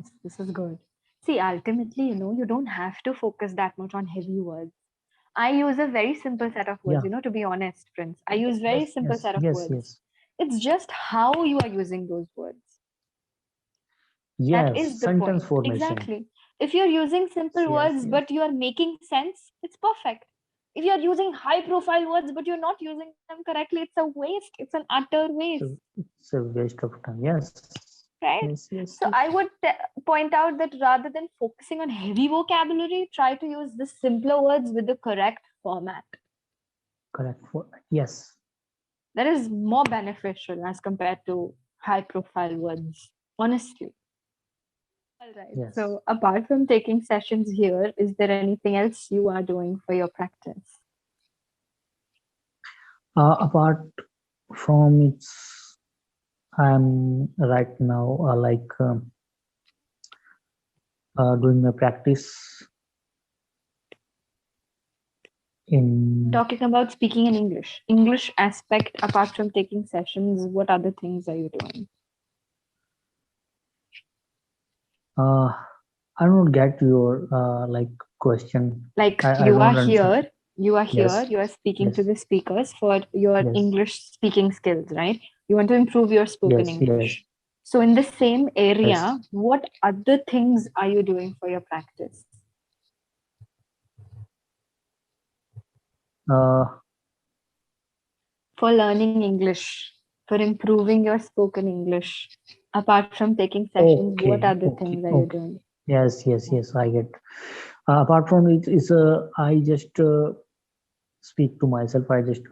Nice. This is good. See, ultimately, you don't have to focus that much on heavy words. I use a very simple set of words, Yeah. to be honest, Prince. I use very simple Yes. set of Yes. words. Yes. It's just how you are using those words. That Yes. is the Sentence point. formation. Exactly. If you're using simple Yes. words Yes. but you are making sense, it's perfect. If you're using high profile words but you're not using them correctly, it's a waste. It's an utter waste, So it's a waste of time. Yes. right? Yes. Yes. So Yes. I would point out that rather than focusing on heavy vocabulary, try to use the simpler words with the correct format. Correct. Yes. That is more beneficial as compared to high profile words, honestly. All right. Yes. So, apart from taking sessions here, is there anything else you are doing for your practice? Apart from its, I'm right now doing my practice I'm in. talking about speaking in English. English aspect, apart from taking sessions, what other things are you doing? Uh, I don't get your question. Like I don't understand. Yes. you are speaking to Yes. the speakers for your Yes. English speaking skills, right? You want to improve your spoken Yes. Yes. English. So, in the same Yes. area, what other things are you doing for your practice? Uh, For learning English, for improving your spoken English, apart from taking sessions, what okay. other Okay. things are you Okay. doing? Yes. Yes. Yes. I get. Apart from it, is I just speak to myself. I just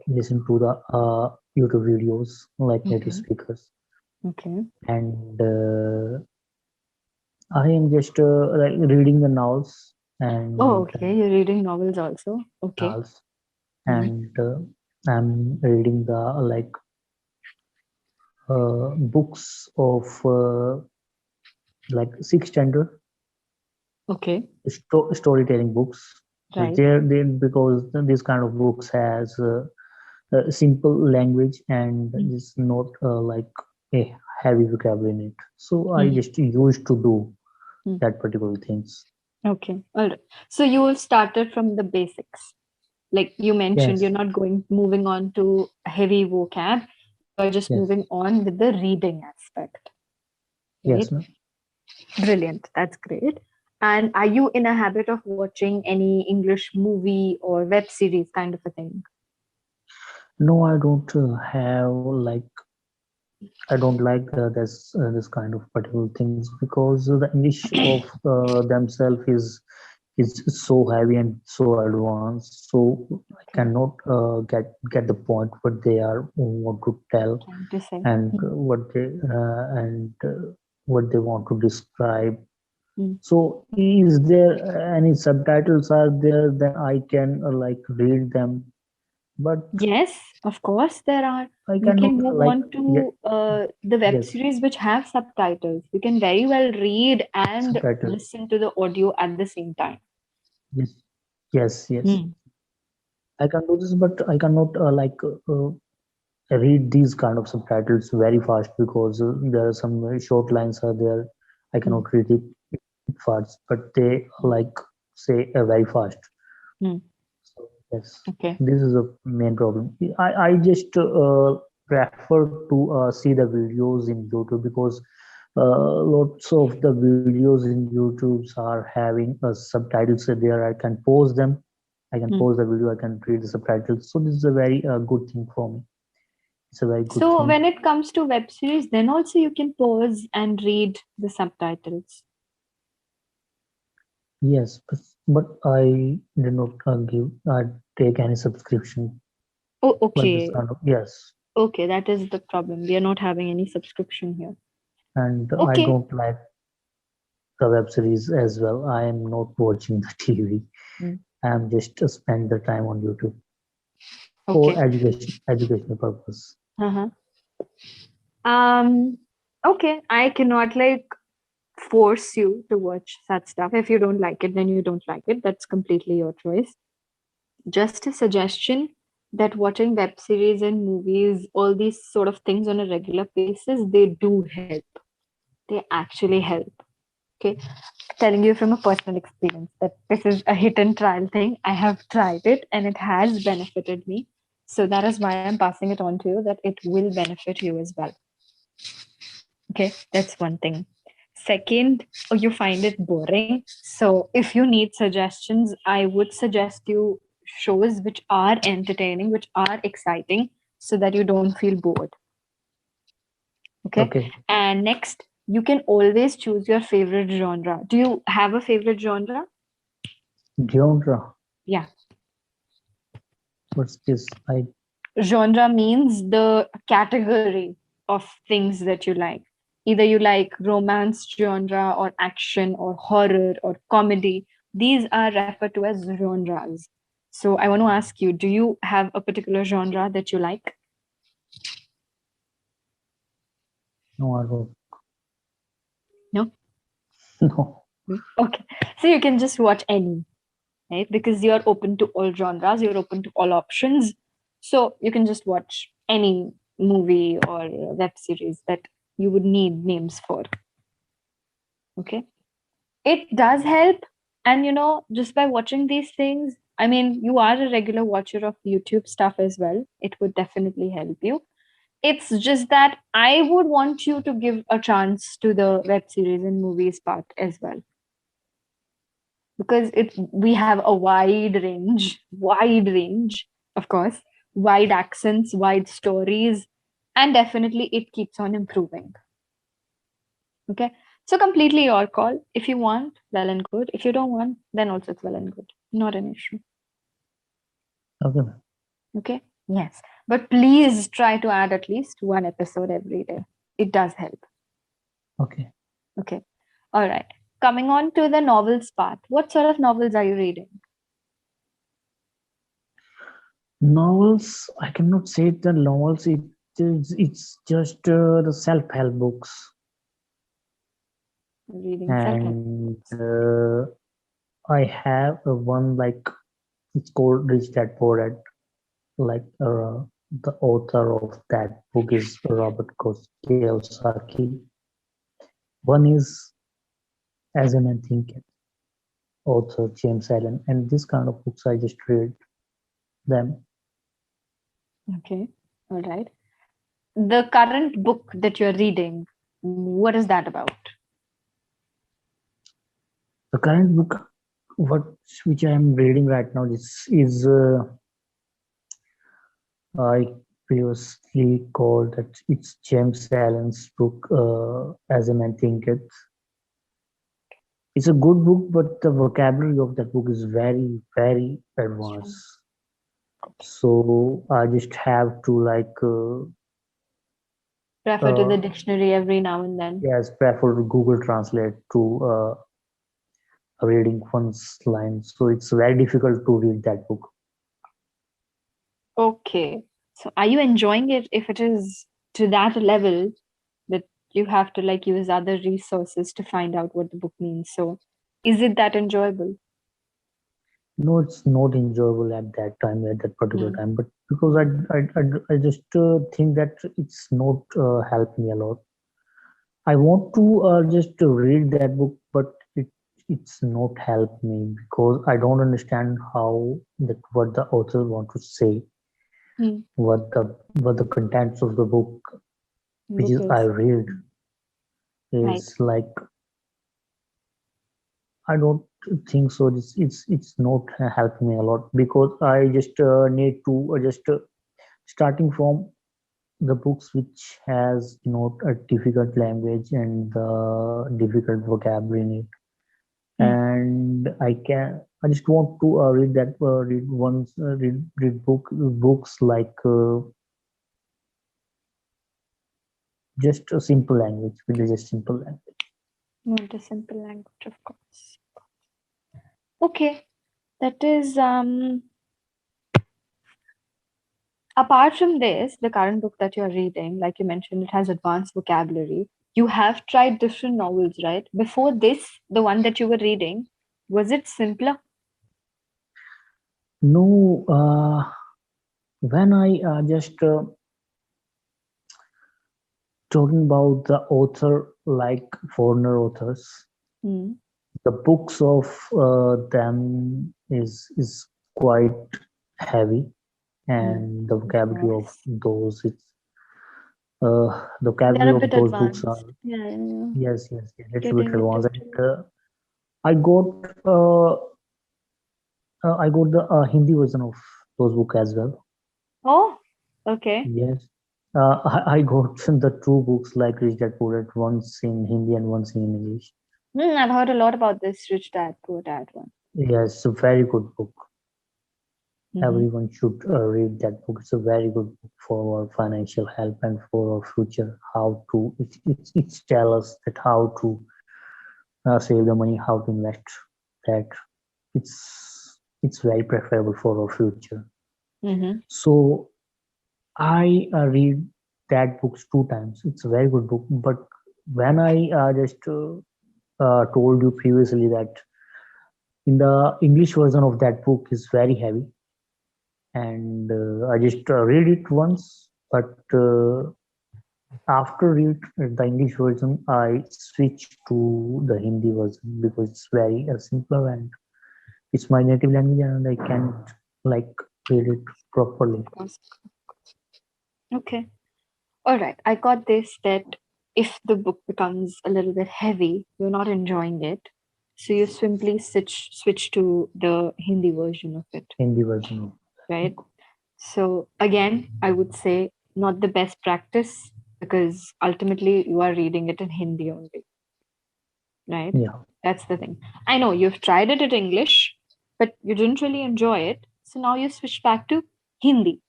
listen to the YouTube videos like native Okay. speakers, Okay. and I am just like reading the novels Oh, and okay. You're reading novels also. Okay. novels, Hmm. and I'm reading the books of like sixth standard Okay. storytelling books. Right. They because this kind of books has simple language and Hmm. is not like a heavy vocabulary in it. So I Hmm. just used to do Hmm. that particular things. Okay. All right. So you have started from the basics. Like you mentioned, you're Yes, not moving on to heavy vocab. You're just moving yes, on with the reading aspect, right? yes, ma'am. Brilliant. That's great. And are you in a habit of watching any English movie or web series kind of a thing? No, I don't have I don't like this kind of particular things because the English of themselves is so heavy and so advanced. So I Okay. cannot get the point what they are want to tell Trying to say. and Hmm. what they want to describe. Hmm. So is there any subtitles are there then I can read them, but Yes, of course there are. I You cannot can move like on get. to the web Yes, series which have subtitles. You can very well read and subtitle. listen to the audio at the same time. Yes, yes, yes. Hmm. I can do this, but I cannot read these kind of subtitles very fast because there are some very short lines are there. I Hmm. cannot read it fast, but they say very fast. Hmm. So yes, Okay. this is a main problem. I just prefer to see the videos in YouTube because lots of the videos in YouTube's are having subtitles there. I can pause them. I can Hmm. pause the video. I can read the subtitles. So this is a very good thing for me. It's a very good So thing. when it comes to web series, then also you can pause and read the subtitles. Yes, but I did not take any subscription Oh, for this okay. kind of yes, Okay, that is the problem. We are not having any subscription here. and I Okay. don't like the web series as well. I am not watching the TV. Hmm. I'm just spend the time on YouTube for Okay. educational purpose. Uh-huh. Um, okay. I cannot like force you to watch such stuff. If you don't like it, then you don't like it. That's completely your choice. Just a suggestion that watching web series and movies, all these sort of things on a regular basis, they do help. they actually help. Okay, telling you from a personal experience that this is a hit and trial thing. I have tried it and it has benefited me. So that is why I'm passing it on to you, that it will benefit you as well. Okay, that's one thing. Second, you find it boring. So if you need suggestions, I would suggest you shows which are entertaining, which are exciting, so that you don't feel bored. Okay. Okay. And next, you can always choose your favorite genre. Do you have a favorite genre? Genre. Yeah. What's this? I Genre means the category of things that you like. Either you like romance genre or action or horror or comedy. These are referred to as genres. So I want to ask you, do you have a particular genre that you like? no, I don't. No? No. Okay. So you can just watch any, right? Because you're open to all genres, you're open to all options. So you can just watch any movie or web series that you would need names for. Okay. It does help. And just by watching these things, I mean, you are a regular watcher of YouTube stuff as well. It would definitely help you. It's just that I would want you to give a chance to the web series and movies part as well, because it we have a wide range, of course, wide accents, wide stories, and definitely it keeps on improving. Okay, so completely your call. If you want, well and good. If you don't want, then also it's well and good, not an issue. Okay. Okay, yes, but please try to add at least one episode every day. It does help. Okay. Okay, all right, coming on to the novels part, what sort of novels are you reading? Novels. I cannot say the novels. It's just the self-help books, Reading self-help and books. I have a one like it's called Rich Dad Poor Dad. Like the author of that book is Robert Kiyosaki. One is As a Man Thinketh, author James Allen, and this kind of books I just read them. Okay, all right. The current book that you're reading, what is that about? The current book, what which I am reading right now, this is I previously called that it's James Allen's book, As a Man Thinketh. It's a good book, but the vocabulary of that book is very, very advanced. Strong. Okay. So I just have to Refer to uh, the dictionary every now and then. yes, prefer Google Translate to reading one's lines. So it's very difficult to read that book. Okay. So are you enjoying it if it is to that level that you have to like use other resources to find out what the book means? So is it that enjoyable? No, it's not enjoyable at that time, at that particular Hmm. time, but because I just think that it's not helped me a lot. I want to just read that book, but it's not helped me because I don't understand how that what the author want to say, Hmm. what the contents of the book which is Book I is read right. is like I don't think so. It's not helping me a lot because I just need to just starting from the books which has a difficult language and difficult vocabulary in it, Hmm. and I just want to read once books like just a simple language with just simple language. Not a simple language, of course. Okay. That is apart from this, the current book that you're reading, like you mentioned, it has advanced vocabulary. You have tried different novels, right? Before this, the one that you were reading, was it simpler? No, when I just talking about the author. like foreigner authors, Hmm. the books of them is quite heavy, Hmm. and the Of vocabulary of course. those the They're vocabulary a of bit those books are, advanced. Yeah, yeah, yeah. yes, little bit Getting it advanced. And into. I got the Hindi version of those book as well. Oh, okay. Yes. I got the two books like Rich Dad Poor Dad, once in Hindi and once in English. I've heard a lot about this Rich Dad Poor Dad one. Yes, a very good book. Mm-hmm. Everyone should read that book. It's a very good book for our financial help and for our future. How to it's tell us that how to save the money, how to invest that. It's very preferable for our future. Mm-hmm. So I read that books two times. It's a very good book. But when I just told you previously that in the English version of that book is very heavy, and I just read it once, but after read the English version, I switched to the Hindi version because it's very simpler and it's my native language and I can't like read it properly. Of course. Okay. All right. I got this that if the book becomes a little bit heavy, you're not enjoying it. So you simply switch to the Hindi version of it, Hindi version of right? book. So again, I would say not the best practice because ultimately you are reading it in Hindi only, right? Yeah. That's the thing. I know you've tried it in English, but you didn't really enjoy it. So now you switch back to Hindi.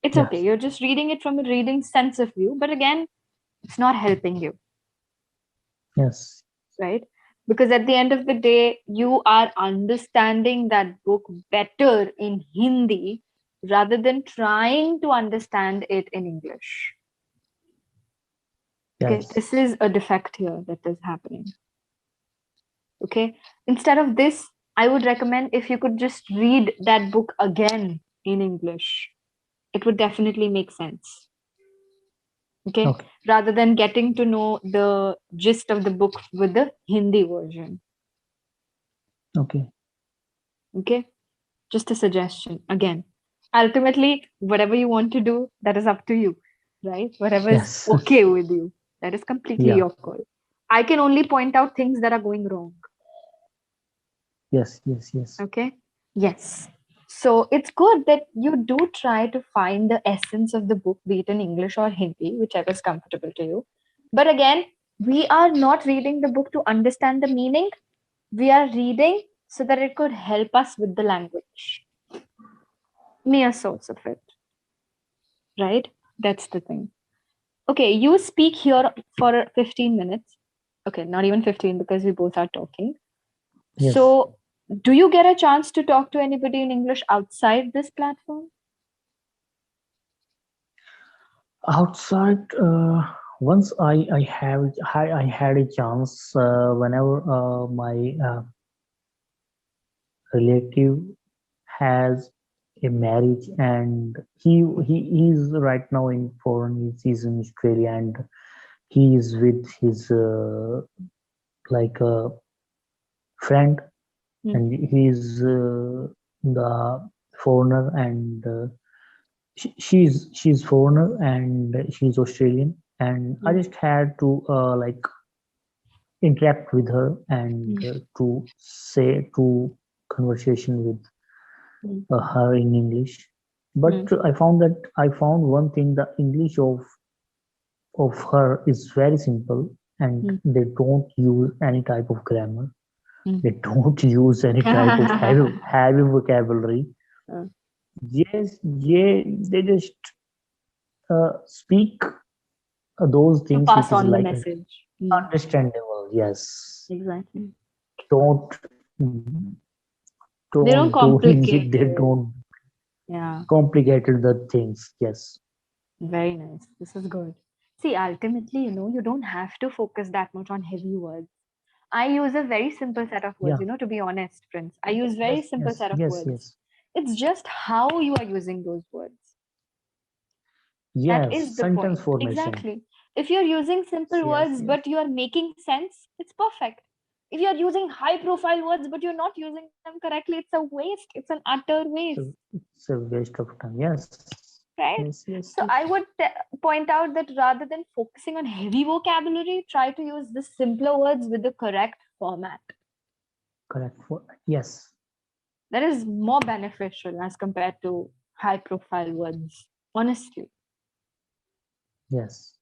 It's okay. Yes. You're just reading it from a reading sense of view, but again, it's not helping you, Yes. right? Because at the end of the day, you are understanding that book better in Hindi rather than trying to understand it in English. Okay, Yes. this is a defect here that is happening. Okay, instead of this, I would recommend if you could just read that book again in English, it would definitely make sense. Okay, Okay. rather than getting to know the gist of the book with the Hindi version. Okay. Okay, just a suggestion again. Ultimately, whatever you want to do, that is up to you, right? Whatever is Yes. okay with you, that is completely Yeah. your call. I can only point out things that are going wrong. Yes. Yes. Yes. Okay. Yes. So it's good that you do try to find the essence of the book, be it in English or Hindi, whichever is comfortable to you. But again, we are not reading the book to understand the meaning. We are reading so that it could help us with the language. Mere source of it, right? That's the thing. Okay, you speak here for 15 minutes. Okay, not even 15 because we both are talking. Yes. So, do you get a chance to talk to anybody in English outside this platform? Outside, once I had a chance whenever my relative has a marriage and he's right now in foreign, he's in Australia and he is with his like a friend Hmm. and he's the foreigner and she's foreigner and she's Australian and I Hmm. just had to like interact with her and Hmm. to say to conversation with Hmm. her in English. Hmm. But I found one thing: the English of her is very simple, and Hmm. they don't use any type of grammar. Hmm. They don't use any type of heavy vocabulary. Uh, Yes, yeah, they just speak those to things which pass is on the like message. Hmm. understandable. Yes, Exactly. don't They don't do complicate they it. don't Yeah. complicated the things. Yes. Very nice. This is good. See, ultimately, you don't have to focus that much on heavy words. I use a very simple set of words, Yeah. to be honest, Prince. I use very Yes. simple Yes. set of Yes. words. Yes. It's just how you are using those words. That Yes. is the Sentence point. formation. Exactly. If you're using simple Yes, words yes. but you are making sense, it's perfect. If you're using high profile words but you're not using them correctly, it's a waste. It's an utter waste, It's a waste of time. Yes. right? Yes, yes, So yes. I would point out that rather than focusing on heavy vocabulary, try to use the simpler words with the correct format. Correct for yes. That is more beneficial as compared to high profile words, honestly. Yes.